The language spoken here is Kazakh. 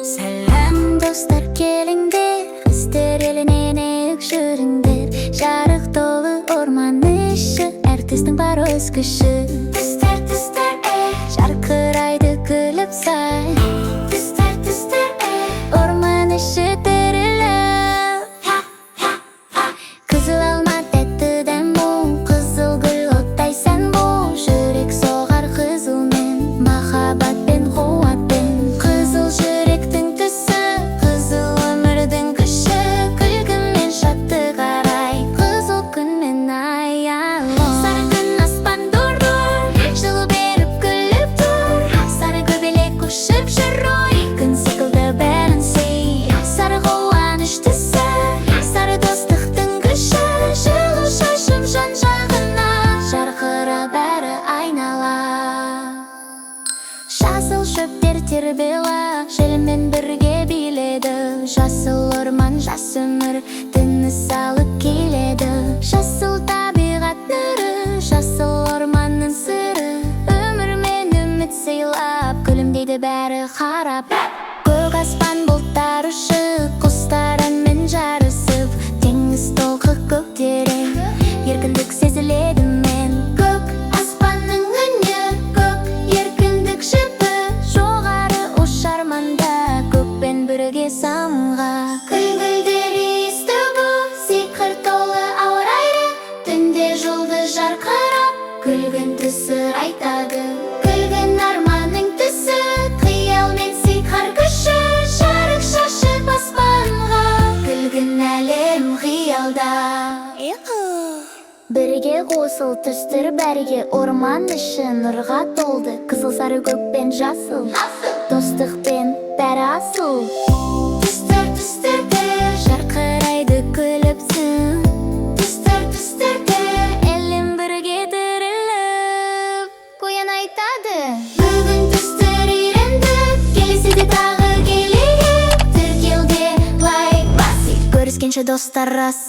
Selam dostlar, kelingdir, kızlar eline öksürüngdir. Жарық dolu orman ışı, artistin var öz kışı. Tüster tüster şarkıraydı gülüp say. Tüster tüster orman ışı derilir. Kızıl alma tettiden bu, kızıl gül ottaysan bu. Jürek soğar kızıl men, mahabat ben kuvat ben. Kızıl yürektin tüsü, kızıl ömürdün kışı. Gülgün men şattı karay, kızıl gün men ayalım. Sarı gün aspan durdur, жылу berip gülüp dur. Sarı göbelek uçup jüroy, gün sıkıldı bәрін сый. Sarı kovanış tüsü, sarı dostықтың күші. Жылу шашым жан жағына, жарқыра бәрі айнала. Жасыл шөптер тербела, желмен бірге биледі. Жасыл орман, жас өмір, тыныс алып келеді. Жасыл табиғат нұры, жасыл орманның сыры. Өмір мен үміт сыйлап, күлімдейді бәрі қарап. Көк аспан бұлттар ұшып, құстармен жарысып. Теңіз толқы көктерең, еркіндік сезіледі мен. Көк аспанның үні, көк еркіндік жібі. Жоғары ұшар манда, көкпен бірге самға. Гүл-гүлдер иісті бұ, сиқыр толы ауа райы. Түнде жұлдыз жарқырап, күлгін түсі айтады. Күлгін арманның түсі, қиял мен сиқыр күші. Жарық шашып аспанға, күлгін әлем қиялда. Бірге қосыл түстер бәрге, орман іші нұрға толды. Қызыл, сары, көк пен жасыл, достықпен бәрі асыл. Түстер түстерде жарқырайды күліпсің. Түстер түстерде әлем бірге діріліп қоян айтады. Бүгін түстер үйрендік, келесіде тағы келейік. Тіркеуде лайк басып, көріскенше достар рас.